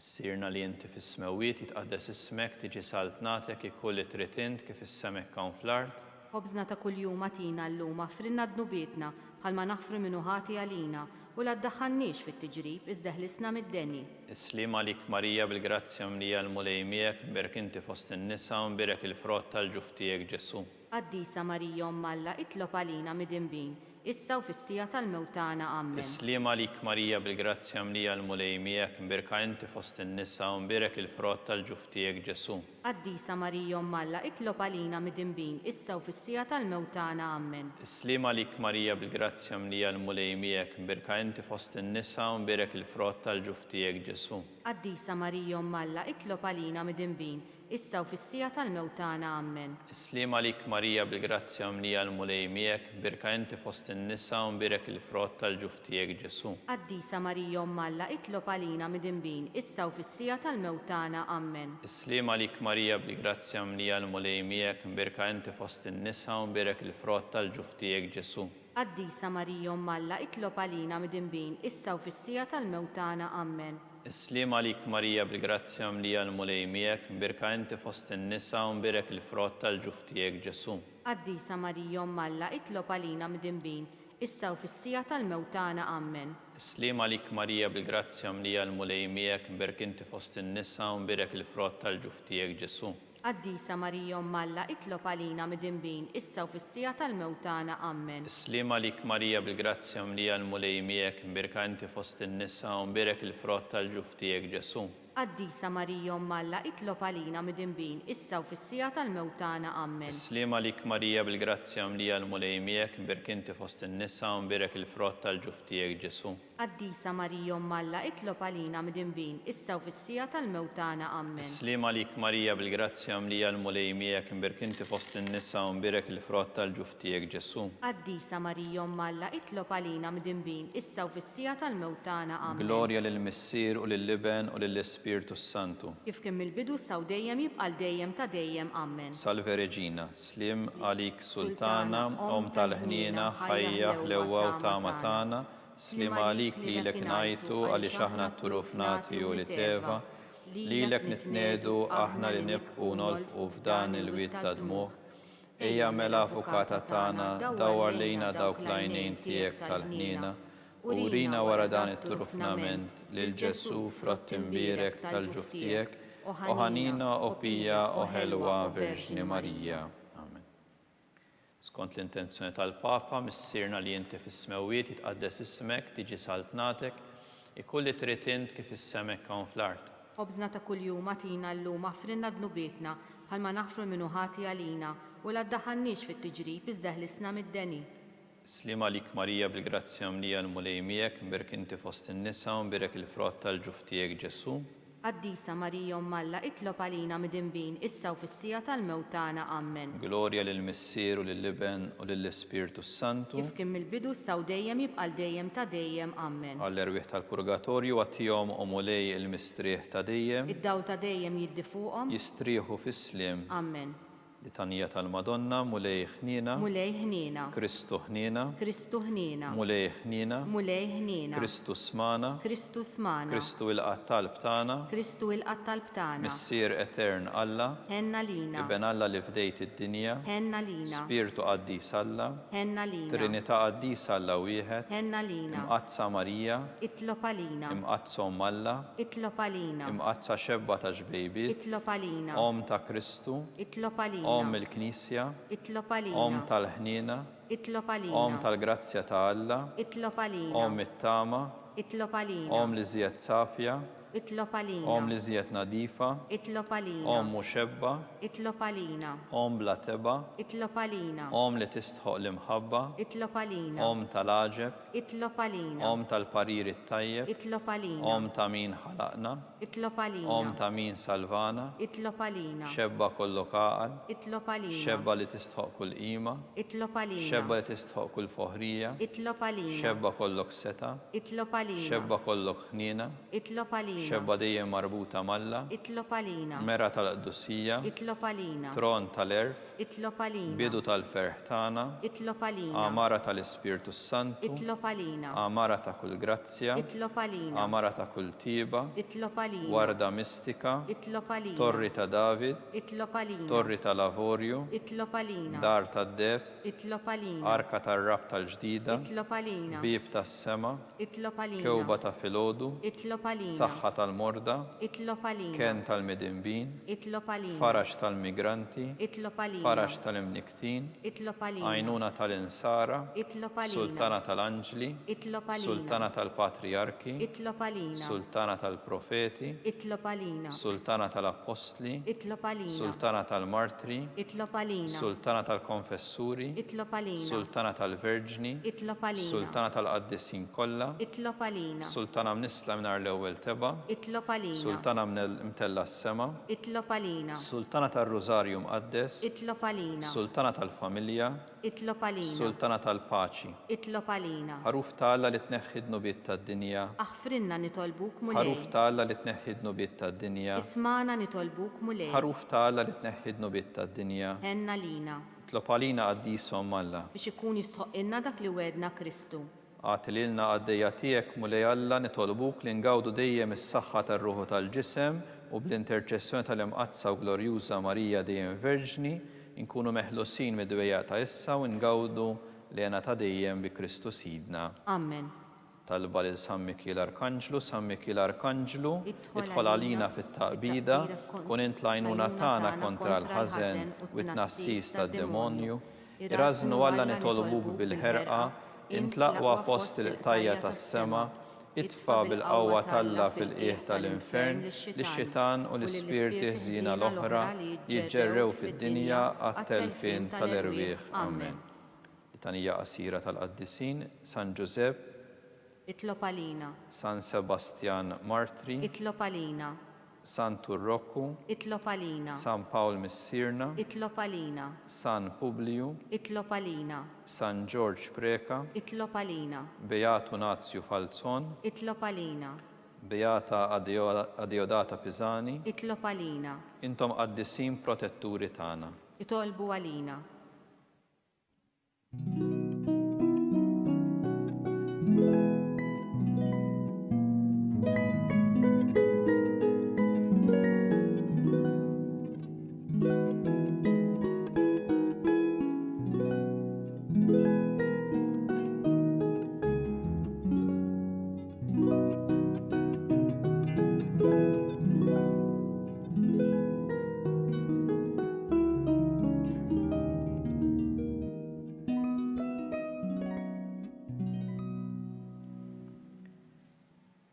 Missierna li inti fis-smewiet jitqaddes ismek, tiġi saltnatek, ikolli trid int kif is-semek hawn fl-art. Obżna ta' kuljum atina llum aħfrinna dnubietna bħalma naħfru minnu ħati għalina u la ddaħħalniex fit-tiġrib iżda ħlisna mid-deni. Islima lik Marija bil-grazzja mlija l-mulejmijek, mberek inti fost in-nisa u mberek il-frott tal-ġuftijek Ġesu. Qaddisa Marija Umm Alla, itlob għalina midinbin, issa u fis-sija tal-mewt tagħna. Amen. Islima lik Marija bil-grazzja mlija l-mulejmijek, mberka inti fost in-nisa u mberek il-frott tal-ġuftijek Ġesu. Qaddisa Marija Umm Alla, itlob għalina midinbin, issa u fis-sija tal-mewt tagħna. Amen. Islima lik Marija bil-grazzja mlija l-mulejmijek, mberka inti fost in-nisa u mberek il-frott tal-ġuftijek Ġesu. Qaddisa Marija Umm Alla, itlob għalina midinbin, issa u fis-sija tal-mewt tagħna. Amen. Islim għalik Marija bil-grazzja mlija l-mulej miegħek, birka inti fost in-nisa u mbirek il-frott tal-ġuf tiegħek Ġesu. Qaddisa Marija Umm Alla, itlob għalina midinbin, issa u fis-sija tal-mewt tagħna. Amen. Islim għalik Marija bil-grazzja mlija l-mulej miegħek, birka inti fost in-nisa u mbirek il-frott tal-ġuf tiegħek Ġesu. Qaddisa Marija Umm Alla, itlob għalina midinbin, issa u fis-sija tal-mewt tagħna. Amen. Islim għalik Marija bil-grazzja mlija l-mulej miegħek, birka inti fost in-nisa u mbirek il-frott tal-ġuf tiegħek Ġesu. Qaddisa Marija Umm Alla, itlob għalina midinbin, issa u fis-sija tal-mewt tagħna. Amen. Islim għalik Marija bil-grazzja mlija l-mulej miegħek, birka inti fost in-nisa u mbirek il-frott tal-ġuf tiegħek Ġesu. Qaddisa Marija Umm Alla, itlob għalina midinbin, issa u fis-sija tal-mewt tagħna. Amen. Islim għalik Marija bil-grazzja mlija l-mulej miegħek, birka inti fost in-nisa u mbirek il-frott tal-ġuf tiegħek Ġesu. Qaddisa Marija Umm Alla, itlob għalina midinbin, issa u fis-sija tal-mewt tagħna. Amen. Islim għalik Marija bil-grazzja mlija l-mulej miegħek, birka inti fost in-nisa u mbirek il-frott tal-ġuf tiegħek Ġesu. Qaddisa Marija Umm Alla, itlob għalina midinbin, issa u fis-sija tal-mewt tagħna. Amen. Islim għalik Marija bil-grazzja mlija l-mulej miegħek, birka inti fost in-nisa u mbirek il-frott tal-ġuf tiegħek Ġesu. Qaddisa Marija Umm Alla, itlob għalina midinbin, issa u fis-sija tal-mewt tagħna. Amen. Glorja lill-Missier u lill-Iben u lill-Ispirtu Santu. Kif kien mill-bidu saw dejjem jibqal dejjem ta' dejjem. Amen. Salve Reġina, slim għalik Sultana, Om tal-ħnina, ħajja ħlewa u tama tagħna, slim għalik lilek ngħidu għaliex aħna t-turuf nagħti u li teva, lilek nitnedu aħna li nibqu nolfqu f'dan il-wid ta' dmuħ. Ejja mela avukata tagħna, dawwar lejna dawk l-għajnejn tiegħek tal-ħnina, urina wara dan it-turufnament lil Ġesu frott imbierek tal-ġuf tiegħek, o ħanina o pija o ħelwa Verġni Marija. Amen. Skont l-intenzjoni tal-Papa, missirna li inti fis-smewiet jitqaddes ismek, tiġi saltnatek, ikulli trid int kif is-semek hawn fl-art. Obżna ta' kuljum atina llum aħfrinna dnubietna bħalma naħfru minnu ħati għalina u la ddaħħalniex fit-tiġrib iżda ħlisna mid-deni. Islim għalik Marija bil-grazzja mlija l-mulej miegħek, mbirek inti fost in-nisa u mbirek il-frott tal-ġuf tiegħek Ġesu. Qaddisa Marija Umm Alla, itlob għalina midinbin, issa u fis-sija tal-mewt tagħna. Amen. Glorja lill-Missier u lill-Iben u lill-Ispirtu Santu. Kif kien mill-bidu saw dejjem jibqal dejjem ta' dejjem. Amen. Għall-erwieħ tal-Purgatorju għattihom u mulej il-mistrieħ ta' dejjem, Id-daw ta' dejjem jiddi fuqhom. jistrieħu fis-sliem. Amen. Litanija tal-Madonna, mulej ħnina, Mulej ħnina, Kristu ħnina, Kristu ħnina, mulej ħnina, Mulej ħnina, Kristu smana, Kristu smana, Kristu il-qattal btana, Kristu il-qattal btana, Missier Etern Alla, Henna lina, Iben Alla li fdejt id-dinja, Henna lina, Spiritu Qaddis Alla, Henna lina, Trinità Qaddis Alla wieħed, Henna lina, imqazza Marija, Itlob għalina, imqazzom Alla, Itlob għalina, imqazza xebba ta' ġbejbiet, Itlob għalina, Om ta' Kristu, Itlob għalina, Om il-Knisja, Itlob Om għalina, tal-ħnina, Itlob Om għalina, tal-grazzja ta' Alla, Itlob għalina, Om it-tama, Itlob għalina, Om li żjed safja, Itlob Om għalina, li żjed nadifa, Itlob Om għalina, muxebba, Itlob għalina, Om bla teba, Itlob għalina, Om li tistħoq l-imħabba, Itlob għalina, Om tal-aġeb, Itlob għalina, Om tal-parir it-tajjeb, Itlob għalina, Om ta' min ħalaqna, Itlob Om għalina, ta' min salvana, Itlob għalina, xebba kollok aqal, Itlob għalina, xebba li tistħoq kull qima, Itlob għalina, xebba li tistħoq kull foħrija, Itlob għalina, xebba kollok seta, Itlob għalina, xebba kollok ħnina, Itlob għalina, xebba dejjem marbuta malla, Itlob għalina, mera tal-qdussija, Itlob għalina, tron tal-erf, Itlob għalina, bidu tal-ferħ tagħna, Itlob għalina, amara tal-Ispirtu Santu, Itlob għalina, amara ta' kull grazzja, Itlob għalina, amara ta' kull tiba, Itlob għalina, warda mistika, Itlob għalina, torri ta' David, Itlob għalina, torri ta' Lavorju, Itlob għalina, dar ta' Deb, Itlob għalina, arka tar-rab tal-ġdida, Itlob għalina, bib tas-sema, Itlob għalina, kewba ta' filodu, Itlob għalina, saħħa tal-morda, Itlob għalina, ken tal-midinbin, Itlob għalina, farax tal-migranti, Itlob għalina, farax tal-imniktin, Itlob għalina, għajnuna tal-insara, Itlob għalina, sultana tal-anġli, Itlob għalina, sultana tal-patriarki, Itlob għalina, sultana tal-profeti, Itlob għalina, sultana tal-apostli, Itlob għalina, sultana tal-martri, Itlob għalina, sultana tal-konfessuri, Itlob għalina, sultana tal-verġni, Itlob għalina, sultana tal-qaddisin kollha, Itlob għalina, sultana mnisla minar l-ewwel teba, itlob għalina, Sultana mtella s-sema, itlob għalina, Sultana tar-Rużarju Mqaddes, itlob għalina, Sultana tal-Familja, itlob għalina, Sultana tal-Paċi. itlob għalina. Ħaruf ta' Alla li tneħħi d-nubiet tad-dinja, Aħfrinna nitolbuk mulej, Ħaruf ta' Alla li tneħħi d-nubiet tad-dinja, ismana nitolbuk mulej, Ħaruf ta' Alla li tneħħi d-nubiet tad-dinja. henna lina, Tlob għalina qaddisom Alla. biex ikun jistħoqilna dak li wedna Kristu. Għati lilna għaddejja tiegħek mulej Alla nitolbuk li ngawdu dejjem is-saħħa tar-ruħu tal-ġisem u bl-interċessjoni tal-imqazza u glorjuża Marija dejjem Verġni nkunu meħlusin mid-dwejja ta' issa u ngawdu lena ta' dejjem bi Kristu Sidna. Amen. Talba lil San Mikil Arkanġlu, San Mikil Arkanġlu, Idħol idħol għalina fit-taqbida, kun int lajnuna tagħna kontra l-ħażen u t-nassis tad-demonju, irażnu Alla nitolbuk bil-ħerqa, int laqwa fost il-qtajja tas-sema, itfa bil-qawwa talla fil-qiegħ tal-infern li x-xitan u l-ispirti ħżiena l-oħra jiġġerrew fid-dinja għat-telfin tal-irwieħ. Amen. Litanija qasira tal-qaddisin, San Giuseppe, Itlob għalina, San Sebastian Martri, itlob għalina, San Turrokku, itlob għalina, San Paul Missirna, itlob għalina, San Publiu, itlob għalina, San George Preka, itlob għalina, Beatu Nazio Falzon, itlob għalina, Beata Adiodata Pisani, itlob għalina, intom qaddisin protetturi tagħna. itolbu għalina.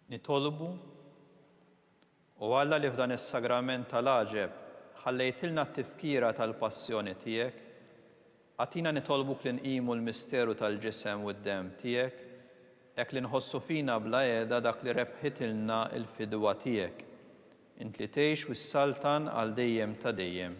Nitolbu u Alla li f'dan is-sagrament tal-aġeb ħallejtilna t-tifkira tal-passjoni tiegħek, għatina nitolbuk li nqimu l-misteru tal-ġisem u d-dem tiegħek, hekk li nħossu fina bla qiegħda dak li rebħitilna l-fidwa tiegħek. Int li tgħix wis-saltan għal dejjem ta' dejjem.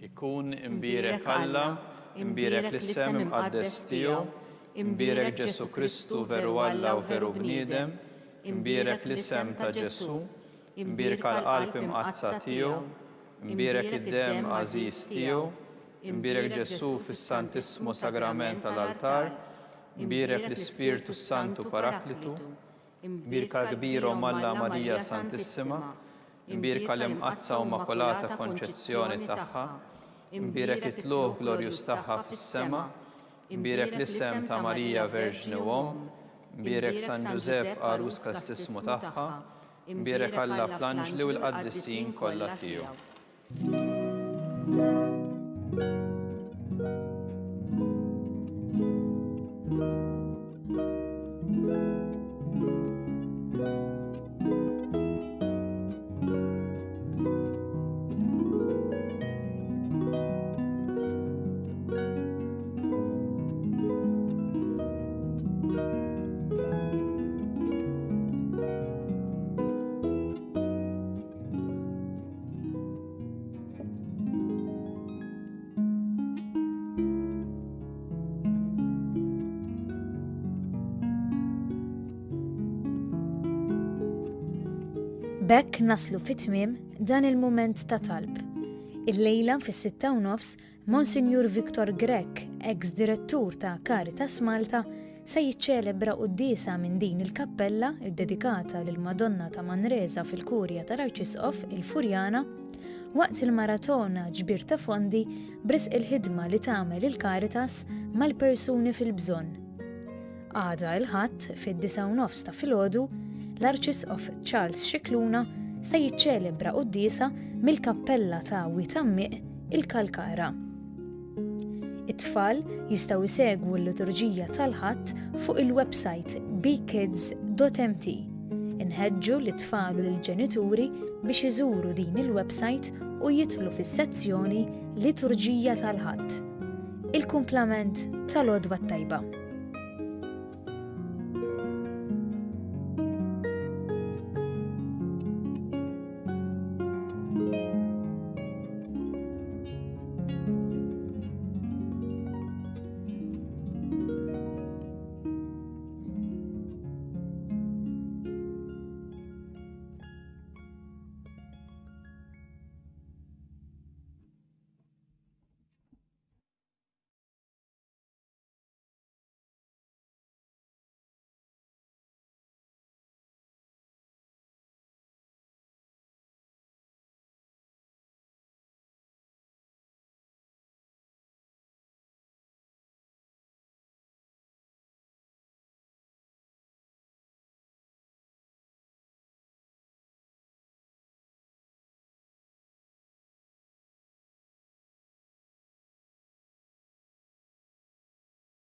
Ikun imbierek Alla, imbierek l-isem imqaddes tiegħu, imbierek Ġesu Kristu veru Alla u veru bniedem, imbierek l-isem ta' Ġesu, imbierek għall-qalb imqazza tiegħu, imbierek id-dem għażiż tiegħu, imbierek Ġesu fis-Santissimu Sagrament tal-altar, imbierek l-Ispirtu Santu Paraklitu, imbierek kbirhom Alla Marija Santissima, imbierek l-imqazza u Immakolata Konċezzjoni tagħha, imbierek it-tluħ glorjus tagħha fis-sema, imbierek l-isem ta' Marija Verġni u Om, imbierek San Giuseppe Arus kastismu tagħha, imbierek Alla fl-anġli u l-qaddisin kollha tiegħu. B'hekk naslu fit-tmiem dan il-mument ta' talb. Il-lejla fis-6:30 Monsignor Viktor Grek, ex-direttur ta' Caritas Malta, se jiċċelebra qudiesa minn din il-kappella ddedikata lil Madonna ta' Manresa fil-Kurja tal-Arċisqof il-Furjana waqt il-maratona ġbir ta' fondi b'risq il-ħidma li tagħmel il-Caritas mal-persuni fil-bżonn. Għada il-ħadd fid-9:30 ta' filgħodu l-Arċisqof Charles Xikluna se jiċċelebra qudiesa mill-kappella ta' Witammiq il-Kalkara. It-tfal jistgħu jsegwu l-liturġija tal-ħadd fuq il-website bkids.mt. Inħeġġu lit-tfal u lill-ġenituri biex iżuru din il-website u jidħlu fis-sezzjoni Liturġija tal-ħadd. Il-kumplament tal-għodwa tajba.